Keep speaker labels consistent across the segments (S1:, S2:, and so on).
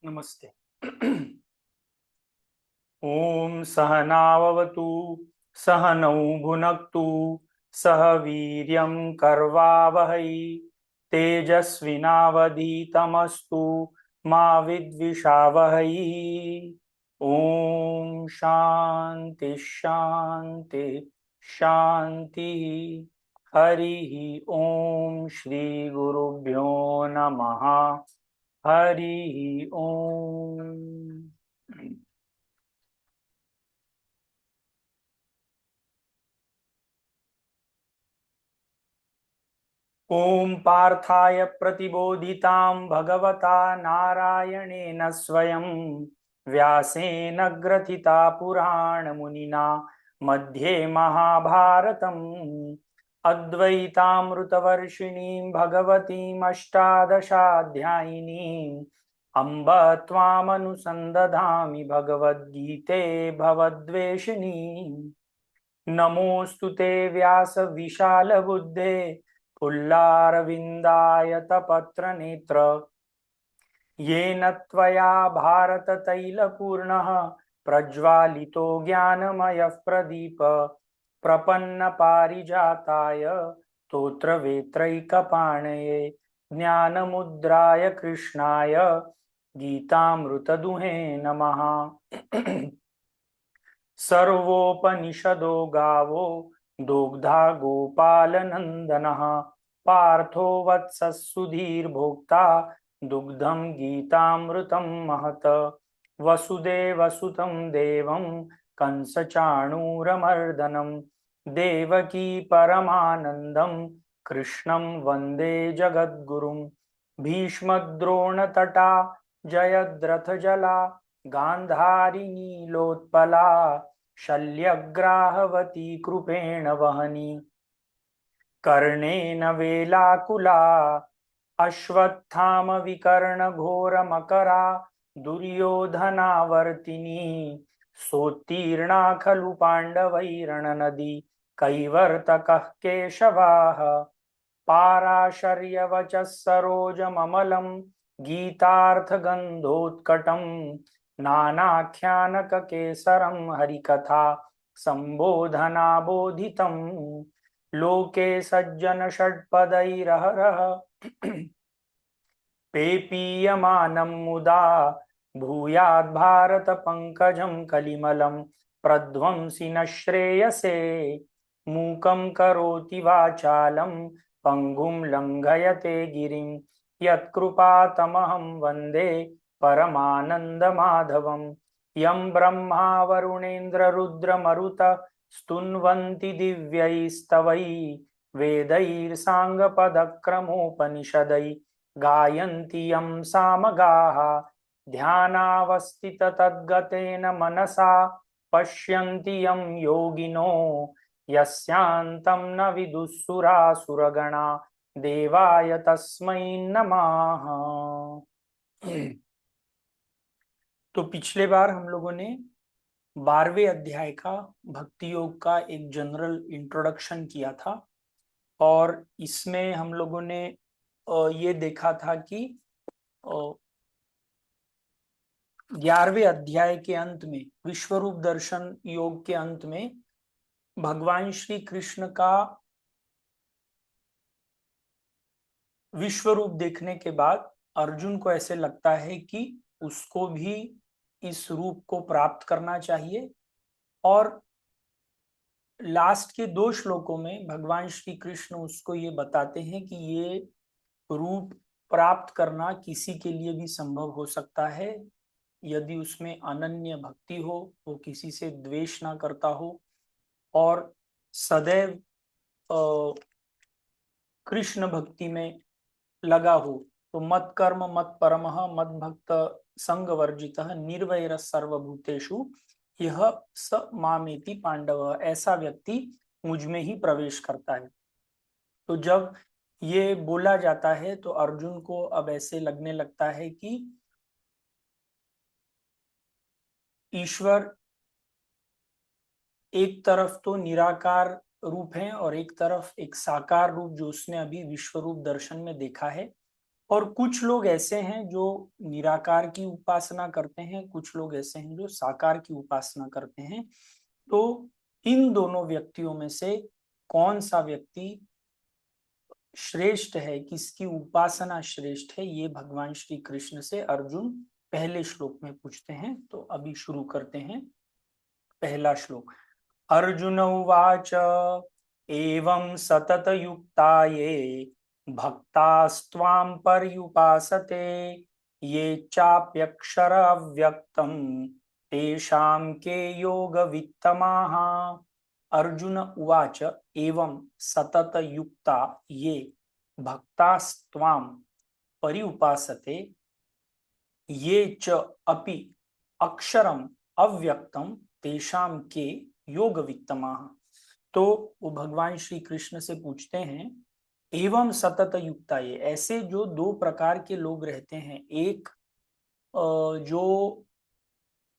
S1: नमस्ते। ओम सहनाववतु सहनौ भुनक्तु सह वीर्यं कर्वावहै तेजस्विनावधीतमस्तु मा विद्विषावहै। ओम शांति शांति शांति। हरि ओम श्री गुरुभ्यो नमः। हरि ओम। ओम पार्थाय प्रतिबोधितां भगवता नारायणेन स्वयं व्यासेन ग्रथिता पुराण मुनिना मध्ये महाभारतम् अद्वैतामृतवर्षिणीं भगवतीम् अष्टादशाध्यायिनीम् अम्ब त्वामनुसन्दधामि भगवद्गीते भवद्वेषिणीम्। नमोऽस्तु ते व्यास विशाल बुद्धे पुल्लारविन्दायतपत्रनेत्र येन त्वया भारततैलपूर्णः प्रज्वालितो ज्ञानमयः प्रदीप प्रपन्नपारिजाताय स्तोत्रवेत्रैकपाणये ज्ञानमुद्राय कृष्णाय गीतामृतदुहे नमः। सर्वोपनिषदो गावो दुग्धा गोपालनन्दनः पार्थो वत्सः सुधीर्भोक्ता दुग्धं गीतामृतं महत्। वसुदेवसुतं देवं कंसचाणूरमर्दनं देवकी परमानन्दं कृष्णं वन्दे जगद्गुरुं। भीष्मद्रोणतटा जयद्रथजला गान्धारिनीलोत्पला शल्यग्राहवती कृपेण वहनी कर्णेन वेलाकुला अश्वत्थामविकर्णघोरमकरा दुर्योधनावर्तिनी सोत्तीर्णा खलु पाण्डवैरणनदी कैवर्तकः केशवाः पाराशर्यवचः सरोजममलं गीतार्थगन्धोत्कटं नानाख्यानककेसरं हरिकथा सम्बोधनाबोधितं लोके सज्जन षट्पदैरहरः पेपीयमानं मुदा भूयाद् भारत पंकजं कलिमलं प्रध्वंसि न श्रेयसे मूकं करोति वाचालं पंगुं लंघयते गिरिं यत्कृपातमहं वन्दे परमानन्दमाधवं। यं ब्रह्मा वरुणेन्द्र रुद्रमरुत स्तुन्वन्ति दिव्यैस्तवैः वेदैः साङ्गपदक्रमोपनिषदैः गायन्ति यं सामगाः ध्यानावस्थिततद्गतेन मनसा पश्यन्ति यं योगिनो यस्यान्तं न विदुःसुरासुरगणा देवाय तस्मै नमः। तो पिछले बार हम लोगों ने 12वें अध्याय का भक्ति योग का एक जनरल इंट्रोडक्शन किया था और इसमें हम लोगों ने ये देखा था कि 11वें अध्याय के अंत में विश्वरूप दर्शन योग के अंत में भगवान श्री कृष्ण का विश्वरूप देखने के बाद अर्जुन को ऐसे लगता है कि उसको भी इस रूप को प्राप्त करना चाहिए और लास्ट के 2 श्लोकों में भगवान श्री कृष्ण उसको ये बताते हैं कि ये रूप प्राप्त करना किसी के लिए भी संभव हो सकता है यदि उसमें अनन्य भक्ति हो, वो किसी से द्वेष ना करता हो और सदैव कृष्ण भक्ति में लगा हो। तो मत कर्म मत परमः मत भक्त संग वर्जितः निर्वैर सर्वभूतेषु यह स मामेति पांडव, ऐसा व्यक्ति मुझ में ही प्रवेश करता है। तो जब ये बोला जाता है तो अर्जुन को अब ऐसे लगने लगता है कि ईश्वर एक तरफ तो निराकार रूप है और एक तरफ एक साकार रूप जो उसने अभी विश्व रूप दर्शन में देखा है और कुछ लोग ऐसे हैं जो निराकार की उपासना करते हैं, कुछ लोग ऐसे हैं जो साकार की उपासना करते हैं। तो इन दोनों व्यक्तियों में से कौन सा व्यक्ति श्रेष्ठ है, किसकी उपासना श्रेष्ठ है, ये भगवान श्री कृष्ण से अर्जुन पहले श्लोक में पूछते हैं। तो अभी शुरू करते हैं पहला श्लोक। अर्जुन उवाच एवं सतत युक्ता ये भक्तास्त्वां पर्युपासते ये चाप्यक्षर अव्यक्तम तेषां के योग वित्तमाः। अर्जुन उवाच एवं सतत युक्ता ये भक्तास्त्वां पर्युपासते ये च अपि अक्षरम अव्यक्तम तेषां के योग वित्तमाः। तो वो भगवान श्री कृष्ण से पूछते हैं एवं सतत युक्ता ये, ऐसे जो दो प्रकार के लोग रहते हैं, एक जो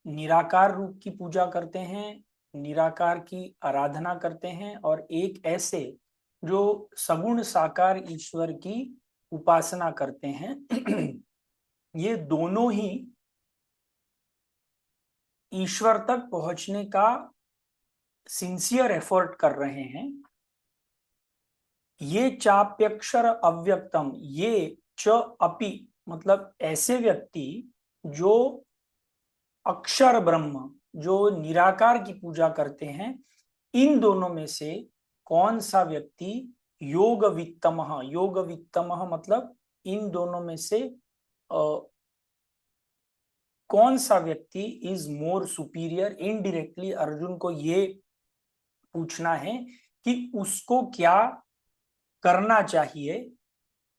S1: निराकार रूप की पूजा करते हैं, निराकार की आराधना करते हैं, और एक ऐसे जो सगुण साकार ईश्वर की उपासना करते हैं। ये दोनों ही ईश्वर तक पहुंचने का सिंसियर एफर्ट कर रहे हैं। ये चाप्यक्षर अव्यक्तम, ये च अपि मतलब ऐसे व्यक्ति जो अक्षर ब्रह्म, जो निराकार की पूजा करते हैं, इन दोनों में से कौन सा व्यक्ति योग वित्तमः, योग वित्तमः मतलब इन दोनों में से कौन सा व्यक्ति is more superior. Indirectly Arjun को ये पूछना है कि उसको क्या करना चाहिए।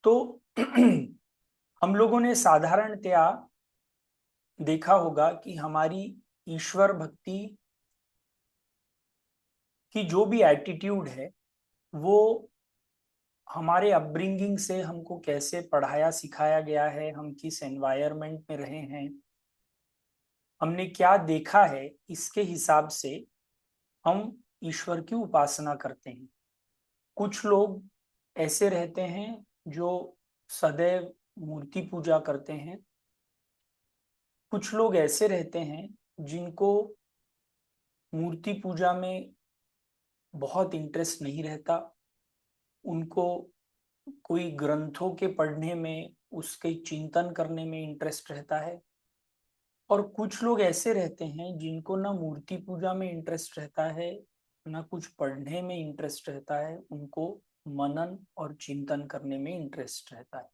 S1: तो हम लोगों ने साधारणतया देखा होगा कि हमारी ईश्वर भक्ति की जो भी एटीट्यूड है, वो हमारे अपब्रिंगिंग से हमको कैसे पढ़ाया सिखाया गया है, हम किस एनवायरनमेंट में रहे हैं, हमने क्या देखा है, इसके हिसाब से हम ईश्वर की उपासना करते हैं। कुछ लोग ऐसे रहते हैं जो सदैव मूर्ति पूजा करते हैं, कुछ लोग ऐसे रहते हैं जिनको मूर्ति पूजा में बहुत इंटरेस्ट नहीं रहता, उनको कोई ग्रंथों के पढ़ने में, उसके चिंतन करने में इंटरेस्ट रहता है। और कुछ लोग ऐसे रहते हैं जिनको ना मूर्ति पूजा में इंटरेस्ट रहता है, ना कुछ पढ़ने में इंटरेस्ट रहता है, उनको मनन और चिंतन करने में इंटरेस्ट रहता है।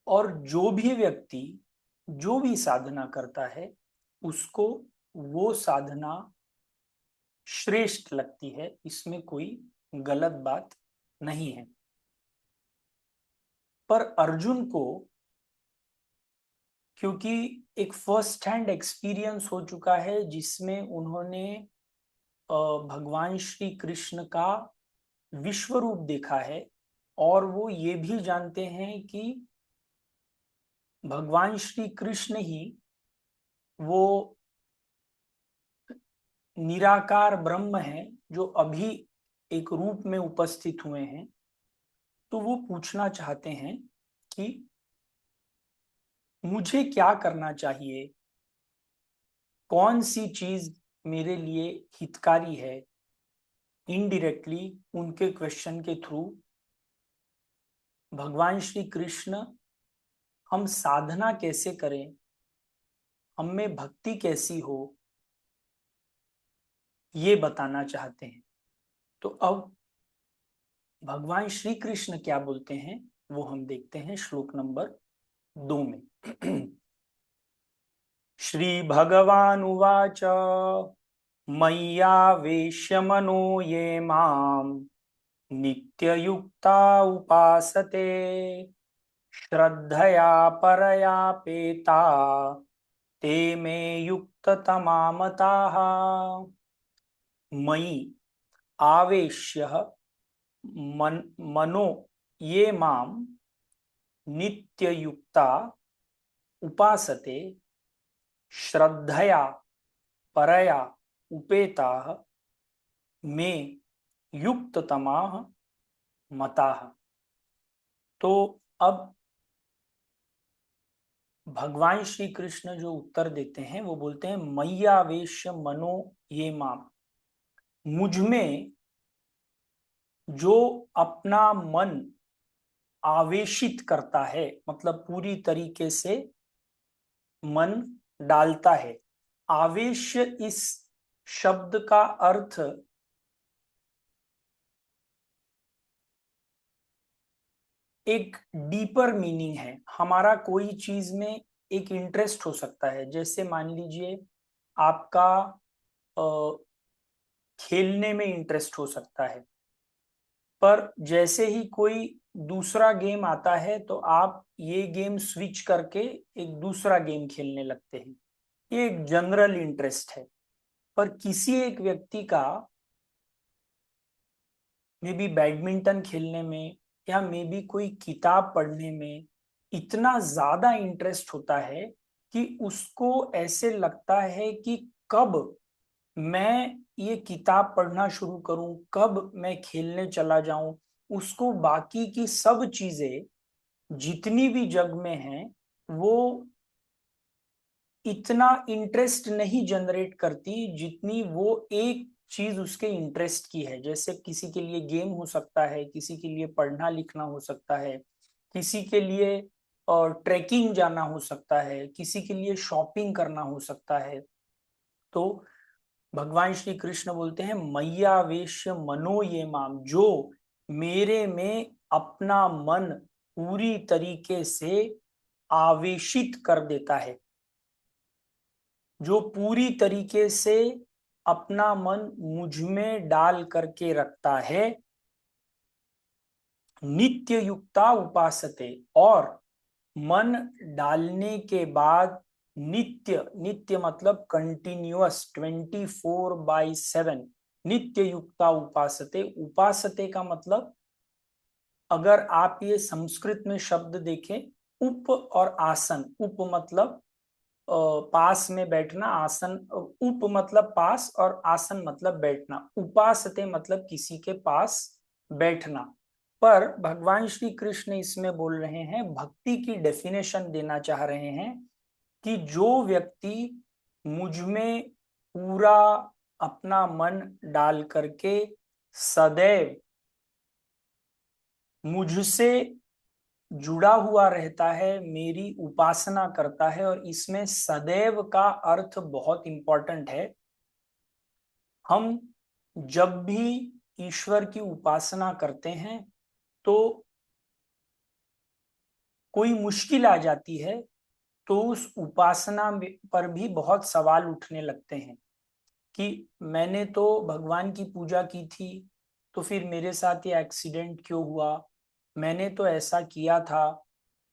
S1: और जो भी व्यक्ति जो भी साधना करता है, उसको वो साधना श्रेष्ठ लगती है, इसमें कोई गलत बात नहीं है। पर अर्जुन को क्योंकि एक फर्स्ट हैंड एक्सपीरियंस हो चुका है, जिसमें उन्होंने भगवान श्री कृष्ण का विश्व रूप देखा है, और वो ये भी जानते हैं कि भगवान श्री कृष्ण ही वो निराकार ब्रह्म है जो अभी एक रूप में उपस्थित हुए हैं। तो वो पूछना चाहते हैं कि मुझे क्या करना चाहिए, कौन सी चीज मेरे लिए हितकारी है। इनडायरेक्टली उनके क्वेश्चन के थ्रू भगवान श्री कृष्ण हम साधना कैसे करें, हम में भक्ति कैसी हो, ये बताना चाहते हैं। तो अब भगवान श्री कृष्ण क्या बोलते हैं वो हम देखते हैं श्लोक नंबर 2 में। श्री भगवान उवाच मय्यावेश्य मनो ये माम नित्ययुक्ता उपासते श्रद्धया परया पेता ते मे युक्ततमा मताः। मयि आवेश्य मनो ये माम नित्ययुक्ता उपासते श्रद्धया परया उपेताः मे युक्ततमाः मताः। तो अब भगवान श्री कृष्ण जो उत्तर देते हैं वो बोलते हैं मय्यावेश्य मनो ये माम, मुझ में जो अपना मन आवेशित करता है, मतलब पूरी तरीके से मन डालता है। आवेश्य इस शब्द का अर्थ एक डीपर मीनिंग है। हमारा कोई चीज में एक इंटरेस्ट हो सकता है, जैसे मान लीजिए आपका खेलने में इंटरेस्ट हो सकता है, पर जैसे ही कोई दूसरा गेम आता है तो आप ये गेम स्विच करके एक दूसरा गेम खेलने लगते हैं। ये एक जनरल इंटरेस्ट है। पर किसी एक व्यक्ति का मे बी बैडमिंटन खेलने में या मे बी कोई किताब पढ़ने में इतना ज्यादा इंटरेस्ट होता है कि उसको ऐसे लगता है कि कब मैं ये किताब पढ़ना शुरू करूं, कब मैं खेलने चला जाऊं। उसको बाकी की सब चीजें जितनी भी जग में हैं वो इतना इंटरेस्ट नहीं जनरेट करती जितनी वो एक चीज उसके इंटरेस्ट की है। जैसे किसी के लिए गेम हो सकता है, किसी के लिए पढ़ना लिखना हो सकता है, किसी के लिए और ट्रैकिंग जाना हो सकता है, किसी के लिए शॉपिंग करना हो सकता है। तो भगवान श्री कृष्ण बोलते हैं मय्यावेश्य मनो ये माम, जो मेरे में अपना मन पूरी तरीके से आवेशित कर देता है, जो पूरी तरीके से अपना मन मुझ में डाल करके रखता है। नित्य युक्ता उपासते, और मन डालने के बाद नित्य, नित्य मतलब कंटिन्यूअस 24/7 नित्य युक्ता उपासते। उपासते का मतलब अगर आप ये संस्कृत में शब्द देखें, उप और आसन, उप मतलब पास में बैठना, आसन, उप मतलब पास और आसन मतलब बैठना, उपासते मतलब किसी के पास बैठना। पर भगवान श्री कृष्ण इसमें बोल रहे हैं, भक्ति की डेफिनेशन देना चाह रहे हैं कि जो व्यक्ति मुझ में पूरा अपना मन डाल करके सदैव मुझसे जुड़ा हुआ रहता है, मेरी उपासना करता है। और इसमें सदैव का अर्थ बहुत इंपॉर्टेंट है। हम जब भी ईश्वर की उपासना करते हैं तो कोई मुश्किल आ जाती है तो उस उपासना पर भी बहुत सवाल उठने लगते हैं कि मैंने तो भगवान की पूजा की थी, तो फिर मेरे साथ ये एक्सीडेंट क्यों हुआ। मैंने तो ऐसा किया था,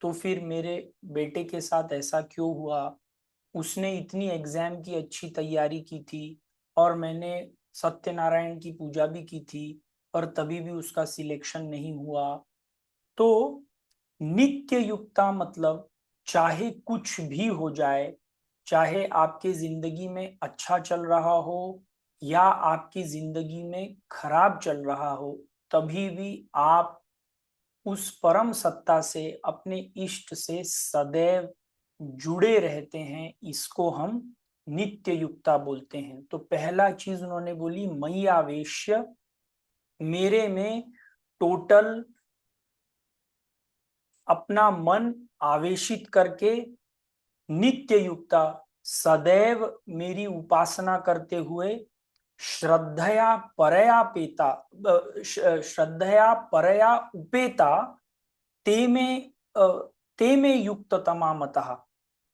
S1: तो फिर मेरे बेटे के साथ ऐसा क्यों हुआ। उसने इतनी एग्जाम की अच्छी तैयारी की थी और मैंने सत्यनारायण की पूजा भी की थी, पर तभी भी उसका सिलेक्शन नहीं हुआ। तो नित्य युक्ता मतलब चाहे कुछ भी हो जाए, चाहे आपके जिंदगी में अच्छा चल रहा हो या आपकी जिंदगी में खराब चल रहा हो, तभी भी आप उस परम सत्ता से, अपने इष्ट से सदैव जुड़े रहते हैं। इसको हम नित्य युक्ता बोलते हैं। तो पहला चीज उन्होंने बोली मयि आवेश्य, मेरे में टोटल अपना मन आवेशित करके, नित्य युक्ता सदैव मेरी उपासना करते हुए, श्रद्धया परया पेता, श्रद्धया परया उपेता, ते में ते में युक्त तमामतः।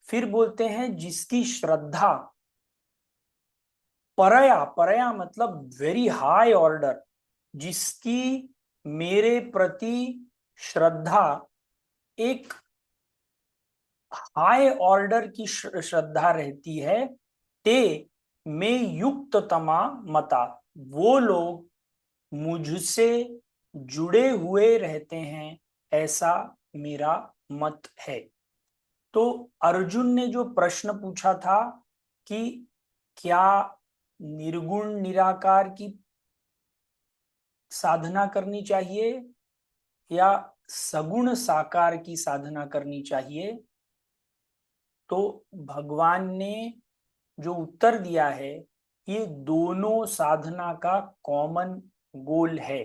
S1: फिर बोलते हैं जिसकी श्रद्धा, परया, परया मतलब वेरी हाई ऑर्डर, जिसकी मेरे प्रति श्रद्धा एक हाई ऑर्डर की श्रद्धा रहती है, ते में युक्त तमा मता, वो लोग मुझसे जुड़े हुए रहते हैं, ऐसा मेरा मत है। तो अर्जुन ने जो प्रश्न पूछा था कि क्या निर्गुण निराकार की साधना करनी चाहिए या सगुण साकार की साधना करनी चाहिए, तो भगवान ने जो उत्तर दिया है, ये दोनों साधना का कॉमन गोल है।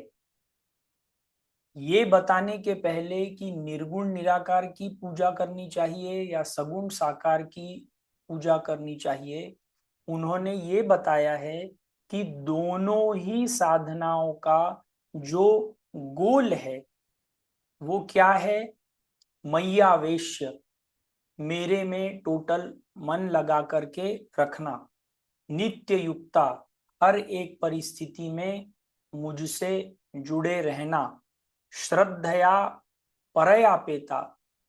S1: ये बताने के पहले कि निर्गुण निराकार की पूजा करनी चाहिए या सगुण साकार की पूजा करनी चाहिए, उन्होंने ये बताया है कि दोनों ही साधनाओं का जो गोल है वो क्या है? मय्यावेश्य, मेरे में टोटल मन लगा करके रखना, नित्य युक्ता, हर एक परिस्थिति में मुझसे जुड़े रहना, श्रद्धया परयापेता,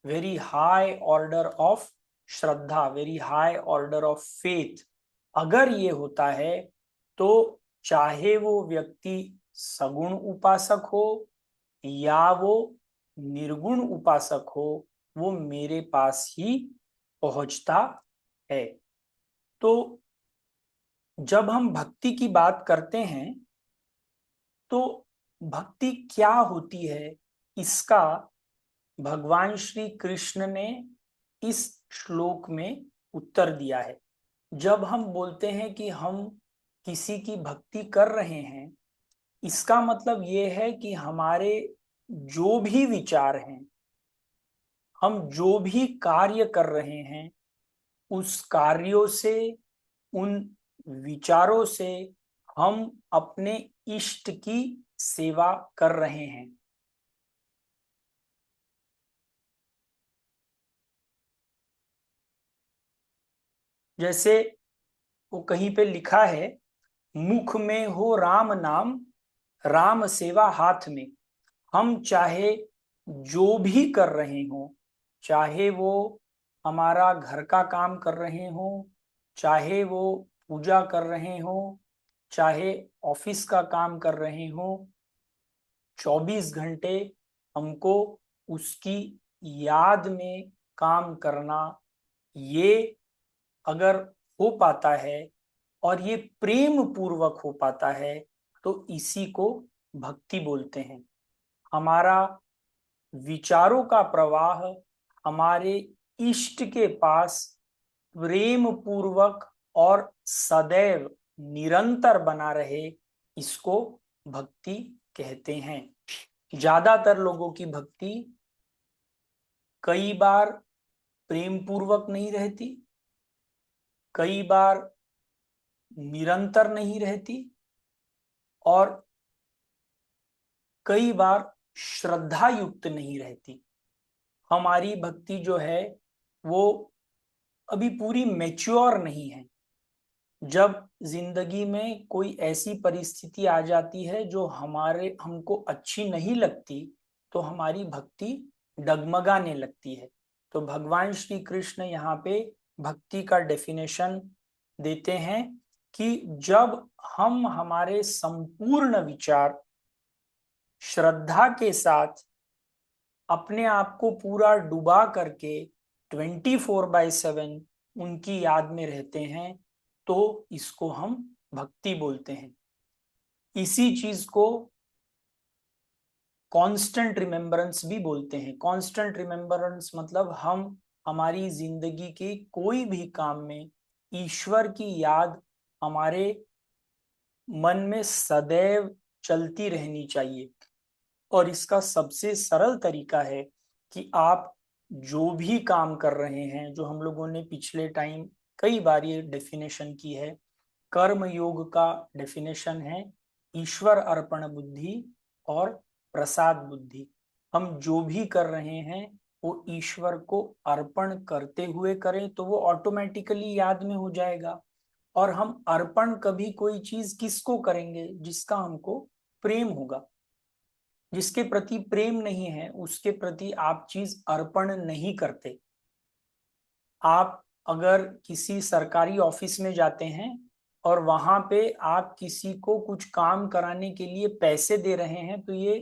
S1: very high order of shraddha, very high order of faith. अगर ये होता है तो चाहे वो व्यक्ति सगुण उपासक हो या वो निर्गुण उपासक हो, वो मेरे पास ही पहुंचता है। तो जब हम भक्ति की बात करते हैं तो भक्ति क्या होती है, इसका भगवान श्री कृष्ण ने इस श्लोक में उत्तर दिया है। जब हम बोलते हैं कि हम किसी की भक्ति कर रहे हैं, इसका मतलब ये है कि हमारे जो भी विचार हैं, हम जो भी कार्य कर रहे हैं, उस कार्यों से, उन विचारों से हम अपने इष्ट की सेवा कर रहे हैं। जैसे वो कहीं पे लिखा है, मुख में हो राम नाम, राम सेवा हाथ में। हम चाहे जो भी कर रहे हो, चाहे वो हमारा घर का काम कर रहे हो, चाहे वो पूजा कर रहे हो, चाहे ऑफिस का काम कर रहे हो, 24 घंटे हमको उसकी याद में काम करना, ये अगर हो पाता है और ये प्रेम पूर्वक हो पाता है तो इसी को भक्ति बोलते हैं। हमारा विचारों का प्रवाह हमारे इष्ट के पास प्रेम पूर्वक और सदैव निरंतर बना रहे, इसको भक्ति कहते हैं। ज्यादातर लोगों की भक्ति कई बार प्रेम पूर्वक नहीं रहती, कई बार निरंतर नहीं रहती, और कई बार श्रद्धा युक्त नहीं रहती। हमारी भक्ति जो है वो अभी पूरी मैच्योर नहीं है। जब जिंदगी में कोई ऐसी परिस्थिति आ जाती है जो हमको अच्छी नहीं लगती, तो हमारी भक्ति डगमगाने लगती है। तो भगवान श्री कृष्ण यहाँ पे भक्ति का डेफिनेशन देते हैं कि जब हम हमारे संपूर्ण विचार श्रद्धा के साथ अपने आप को पूरा डुबा करके 24/7 उनकी याद में रहते हैं, तो इसको हम भक्ति बोलते हैं। इसी चीज को कांस्टेंट रिमेम्बरेंस भी बोलते हैं। कांस्टेंट रिमेम्बरेंस मतलब हम हमारी जिंदगी के कोई भी काम में ईश्वर की याद हमारे मन में सदैव चलती रहनी चाहिए। और इसका सबसे सरल तरीका है कि आप जो भी काम कर रहे हैं, जो हम लोगों ने पिछले टाइम कई बार ये डेफिनेशन की है, कर्म योग का डेफिनेशन है ईश्वर अर्पण बुद्धि और प्रसाद बुद्धि। हम जो भी कर रहे हैं वो ईश्वर को अर्पण करते हुए करें तो वो ऑटोमेटिकली याद में हो जाएगा। और हम अर्पण कभी कोई चीज किसको करेंगे? जिसका हमको प्रेम होगा। जिसके प्रति प्रेम नहीं है उसके प्रति आप चीज अर्पण नहीं करते। आप अगर किसी सरकारी ऑफिस में जाते हैं और वहां पे आप किसी को कुछ काम कराने के लिए पैसे दे रहे हैं, तो ये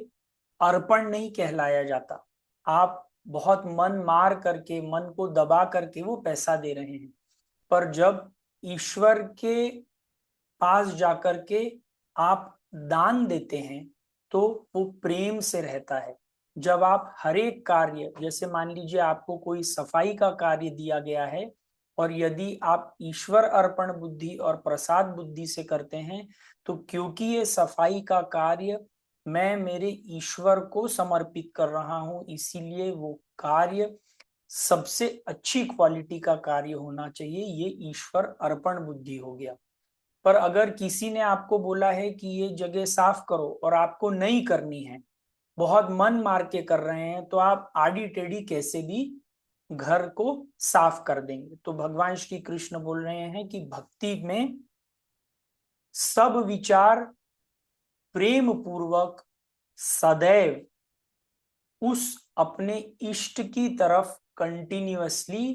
S1: अर्पण नहीं कहलाया जाता। आप बहुत मन मार करके, मन को दबा करके वो पैसा दे रहे हैं। पर जब ईश्वर के पास जाकर के आप दान देते हैं तो वो प्रेम से रहता है। जब आप हर एक कार्य, जैसे मान लीजिए आपको कोई सफाई का कार्य दिया गया है, और यदि आप ईश्वर अर्पण बुद्धि और प्रसाद बुद्धि से करते हैं, तो क्योंकि ये सफाई का कार्य मैं मेरे ईश्वर को समर्पित कर रहा हूं, इसीलिए वो कार्य सबसे अच्छी क्वालिटी का कार्य होना चाहिए। ये ईश्वर अर्पण बुद्धि हो गया। पर अगर किसी ने आपको बोला है कि ये जगह साफ करो और आपको नहीं करनी है, बहुत मन मार के कर रहे हैं, तो आप आड़ी टेढ़ी कैसे भी घर को साफ कर देंगे। तो भगवान श्री कृष्ण बोल रहे हैं कि भक्ति में सब विचार प्रेम पूर्वक सदैव उस अपने इष्ट की तरफ कंटिन्यूअसली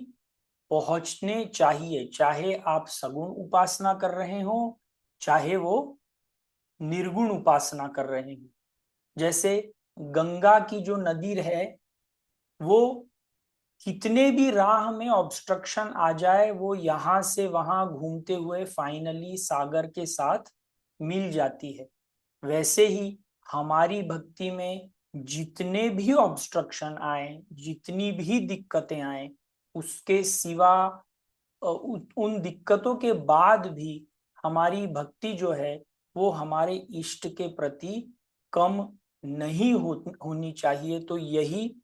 S1: पहुंचने चाहिए, चाहे आप सगुण उपासना कर रहे हो, चाहे वो निर्गुण उपासना कर रहे हो। जैसे गंगा की जो नदी है, वो कितने भी राह में ऑब्स्ट्रक्शन आ जाए, वो यहां से वहां घूमते हुए फाइनली सागर के साथ मिल जाती है। वैसे ही हमारी भक्ति में जितने भी ऑब्स्ट्रक्शन आए, जितनी भी दिक्कतें आए, उसके सिवा उन दिक्कतों के बाद भी हमारी भक्ति जो है वो हमारे इष्ट के प्रति कम नहीं होनी चाहिए। तो यही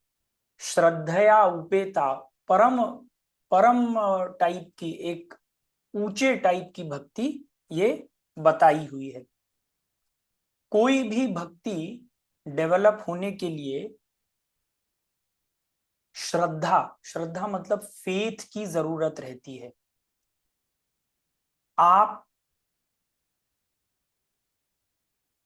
S1: श्रद्धया उपेता, परम परम टाइप की, एक ऊंचे टाइप की भक्ति ये बताई हुई है। कोई भी भक्ति डेवलप होने के लिए श्रद्धा, श्रद्धा मतलब फेथ की जरूरत रहती है। आप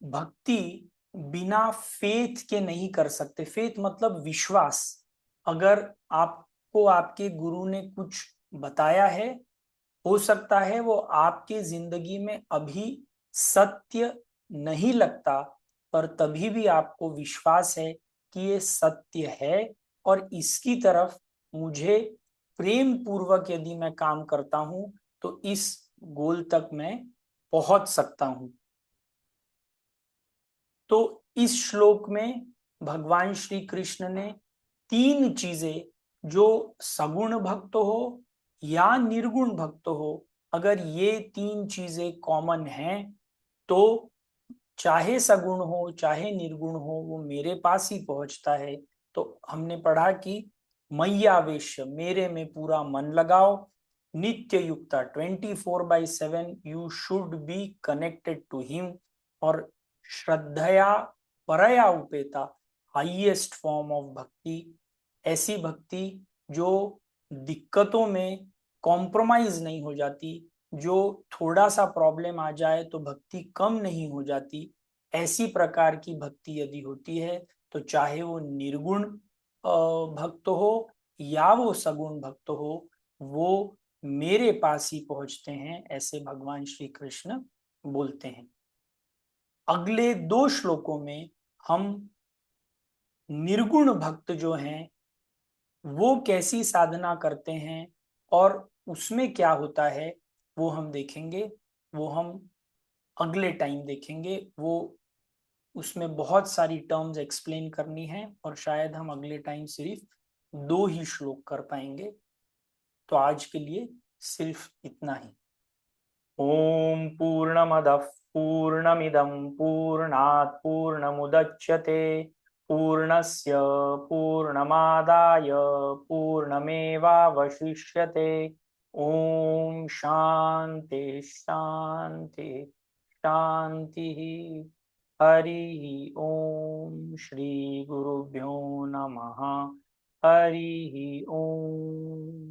S1: भक्ति बिना फेथ के नहीं कर सकते। फेथ मतलब विश्वास। अगर आपको आपके गुरु ने कुछ बताया है, हो सकता है वो आपके जिंदगी में अभी सत्य नहीं लगता, पर तभी भी आपको विश्वास है कि ये सत्य है, और इसकी तरफ मुझे प्रेम पूर्वक यदि मैं काम करता हूं तो इस गोल तक मैं पहुंच सकता हूं। तो इस श्लोक में भगवान श्री कृष्ण ने तीन चीजें, जो सगुण भक्त हो या निर्गुण भक्त हो, अगर ये तीन चीजें कॉमन हैं, तो चाहे सगुण हो चाहे निर्गुण हो वो मेरे पास ही पहुंचता है। तो हमने पढ़ा कि मैयावेश्य, मेरे में पूरा मन लगाओ, नित्य युक्ता 24/7 you should be connected to him, और श्रद्धया परया उपेता, हाईएस्ट फॉर्म ऑफ भक्ति, ऐसी भक्ति जो दिक्कतों में कॉम्प्रोमाइज नहीं हो जाती, जो थोड़ा सा प्रॉब्लम आ जाए तो भक्ति कम नहीं हो जाती, ऐसी प्रकार की भक्ति यदि होती है, तो चाहे वो निर्गुण भक्त हो या वो सगुण भक्त हो, वो मेरे पास ही पहुंचते हैं, ऐसे भगवान श्री कृष्ण बोलते हैं। अगले दो श्लोकों में हम निर्गुण भक्त जो हैं वो कैसी साधना करते हैं और उसमें क्या होता है, वो हम देखेंगे। वो हम अगले टाइम देखेंगे। वो उसमें बहुत सारी टर्म्स एक्सप्लेन करनी है, और शायद हम अगले टाइम सिर्फ दो ही श्लोक कर पाएंगे। तो आज के लिए सिर्फ इतना ही। ओम पूर्णमदः पूर्णमिदं पूर्णात् पूर्णमुदच्यते पूर्णस्य पूर्णमादाय पूर्णमेवावशिष्यते। ओम शांति शांति शांति। हरि ओम श्री गुरुभ्यो नमः। हरि ओम।